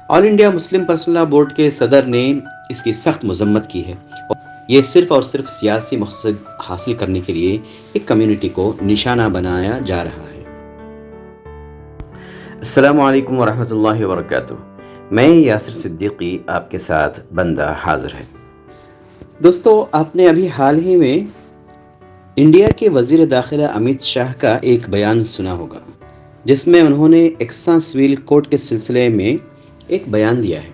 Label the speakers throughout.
Speaker 1: آل India Muslim personal لا board کے صدر نے اس کی سخت مذمت کی ہے. یہ صرف اور صرف سیاسی مقصد حاصل کرنے کے لیے ایک کمیونٹی کو نشانہ بنایا جا رہا ہے. السلام علیکم ورحمۃ اللہ وبرکاتہ. میں یاسر صدیقی آپ کے ساتھ بندہ حاضر ہے. دوستو، آپ نے ابھی حال ہی میں انڈیا کے وزیر داخلہ امیت شاہ کا ایک بیان سنا ہوگا، جس میں انہوں نے یکساں سول کوڈ کے سلسلے میں ایک بیان دیا ہے.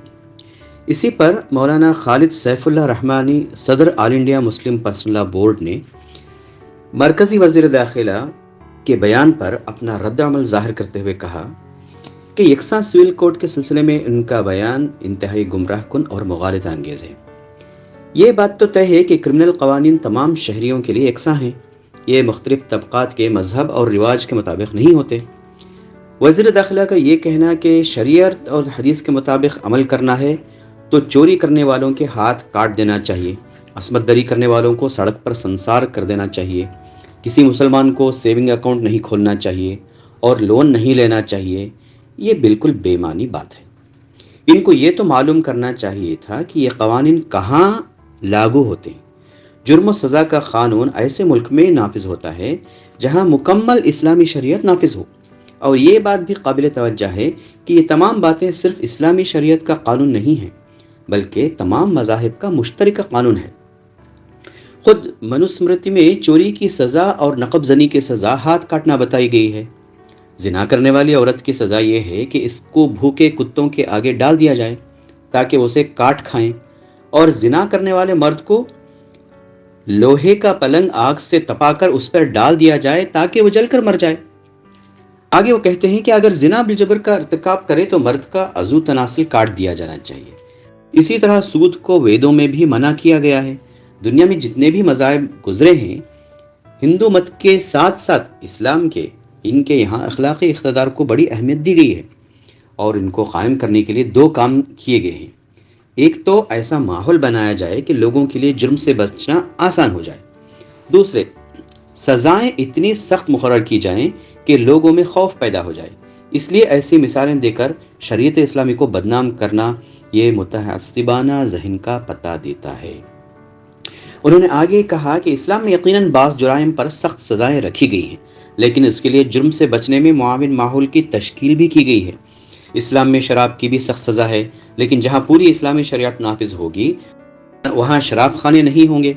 Speaker 1: اسی پر مولانا خالد سیف اللہ رحمانی صدر آل انڈیا مسلم پرسنل لا بورڈ نے مرکزی وزیر داخلہ کے بیان پر اپنا رد عمل ظاہر کرتے ہوئے کہا کہ یکساں سول کوڈ کے سلسلے میں ان کا بیان انتہائی گمراہ کن اور مغالطہ انگیز ہے. یہ بات تو طے ہے کہ کرمنل قوانین تمام شہریوں کے لیے یکساں ہیں. یہ مختلف طبقات کے مذہب اور رواج کے مطابق نہیں ہوتے. وزیر داخلہ کا یہ کہنا کہ شریعت اور حدیث کے مطابق عمل کرنا ہے تو چوری کرنے والوں کے ہاتھ کاٹ دینا چاہیے، عصمت دری کرنے والوں کو سڑک پر سنسار کر دینا چاہیے، کسی مسلمان کو سیونگ اکاؤنٹ نہیں کھولنا چاہیے اور لون نہیں لینا چاہیے، یہ بالکل بے معنی بات ہے. ان کو یہ تو معلوم کرنا چاہیے تھا کہ یہ قوانین کہاں لاگو ہوتے ہیں. جرم و سزا کا قانون ایسے ملک میں نافذ ہوتا ہے جہاں مکمل اسلامی شریعت نافذ ہو. اور یہ بات بھی قابل توجہ ہے کہ یہ تمام باتیں صرف اسلامی شریعت کا قانون نہیں ہے، بلکہ تمام مذاہب کا مشترکہ قانون ہے. خود منوسمرتی میں چوری کی سزا اور نقب زنی کی سزا ہاتھ کاٹنا بتائی گئی ہے. زنا کرنے والی عورت کی سزا یہ ہے کہ اس کو بھوکے کتوں کے آگے ڈال دیا جائے تاکہ وہ اسے کاٹ کھائیں، اور زنا کرنے والے مرد کو لوہے کا پلنگ آگ سے تپا کر اس پر ڈال دیا جائے تاکہ وہ جل کر مر جائے. آگے وہ کہتے ہیں کہ اگر زنا بالجبر کا ارتکاب کرے تو مرد کا عضو تناسل کاٹ دیا جانا چاہیے. اسی طرح سود کو ویدوں میں بھی منع کیا گیا ہے. دنیا میں جتنے بھی مذاہب گزرے ہیں، ہندو مت کے ساتھ ساتھ اسلام کے، ان کے یہاں اخلاقی اقتدار کو بڑی اہمیت دی گئی ہے، اور ان کو قائم کرنے کے لیے دو کام کیے گئے ہیں. ایک تو ایسا ماحول بنایا جائے کہ لوگوں کے لیے جرم سے بچنا آسان ہو جائے. دوسرے، سزائیں اتنی سخت مقرر کی جائیں کہ لوگوں میں خوف پیدا ہو جائے. اس لیے ایسی مثالیں دے کر شریعت اسلامی کو بدنام کرنا یہ متعصبانہ ذہن کا پتہ دیتا ہے. انہوں نے آگے کہا کہ اسلام میں یقیناً بعض جرائم پر سخت سزائیں رکھی گئی ہیں، لیکن اس کے لیے جرم سے بچنے میں معاون ماحول کی تشکیل بھی کی گئی ہے. اسلام میں شراب کی بھی سخت سزا ہے، لیکن جہاں پوری اسلامی شریعت نافذ ہوگی وہاں شراب خانے نہیں ہوں گے.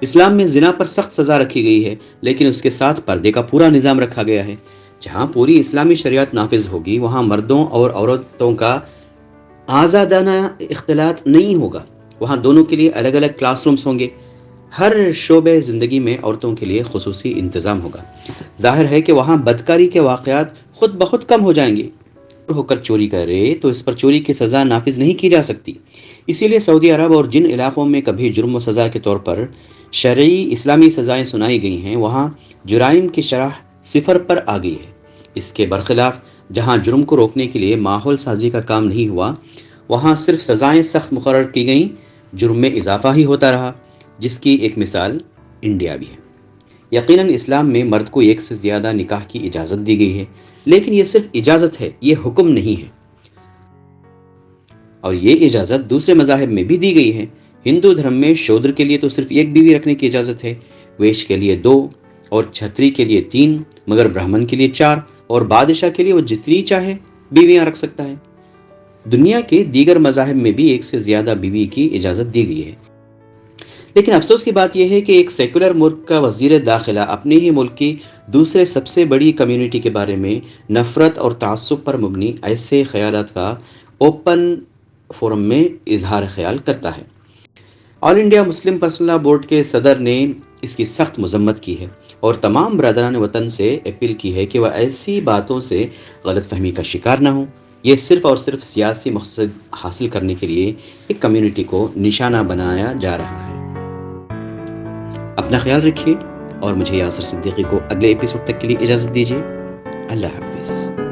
Speaker 1: اسلام میں زنا پر سخت سزا رکھی گئی ہے، لیکن اس کے ساتھ پردے کا پورا نظام رکھا گیا ہے. جہاں پوری اسلامی شریعت نافذ ہوگی وہاں مردوں اور عورتوں کا آزادانہ اختلاط نہیں ہوگا. وہاں دونوں کے لیے الگ الگ کلاس رومز ہوں گے. ہر شعبے زندگی میں عورتوں کے لیے خصوصی انتظام ہوگا. ظاہر ہے کہ وہاں بدکاری کے واقعات خود بخود کم ہو جائیں گے. ہو کر چوری کرے تو اس پر چوری کی سزا نافذ نہیں کی جا سکتی. اسی لیے سعودی عرب اور جن علاقوں میں کبھی جرم و سزا کے طور پر شرعی اسلامی سزائیں سنائی گئی ہیں وہاں جرائم کی شرح 0 پر آ گئی ہے. اس کے برخلاف جہاں جرم کو روکنے کے لیے ماحول سازی کا کام نہیں ہوا وہاں صرف سزائیں سخت مقرر کی گئیں، جرم میں اضافہ ہی ہوتا رہا، جس کی ایک مثال انڈیا بھی ہے. یقیناً اسلام میں مرد کو ایک سے زیادہ نکاح کی اجازت دی گئی ہے، لیکن یہ صرف اجازت ہے، یہ حکم نہیں ہے. اور یہ اجازت دوسرے مذاہب میں بھی دی گئی ہے. ہندو دھرم میں شودر کے لیے تو صرف 1 بیوی رکھنے کی اجازت ہے، ویش کے لیے 2 اور چھتری کے لیے 3، مگر برہمن کے لیے 4 اور بادشاہ کے لیے وہ جتنی چاہے بیویاں رکھ سکتا ہے. دنیا کے دیگر مذاہب میں بھی 1 سے زیادہ بیوی کی اجازت دی گئی ہے. لیکن افسوس کی بات یہ ہے کہ ایک سیکولر ملک کا وزیر داخلہ اپنے ہی ملک کی دوسرے سب سے بڑی کمیونٹی کے بارے میں نفرت اور تعصب پر مبنی ایسے خیالات کا اوپن فورم میں اظہار خیال کرتا ہے. آل انڈیا مسلم پرسنل لا بورڈ کے صدر نے اس کی سخت مذمت کی ہے اور تمام برادران وطن سے اپیل کی ہے کہ وہ ایسی باتوں سے غلط فہمی کا شکار نہ ہوں. یہ صرف اور صرف سیاسی مقصد حاصل کرنے کے لیے ایک کمیونٹی کو نشانہ بنایا جا رہا ہے. اپنا خیال رکھیے اور مجھے یاسر صدیقی کو اگلے ایپیسوڈ تک کے لیے اجازت دیجیے. اللہ حافظ.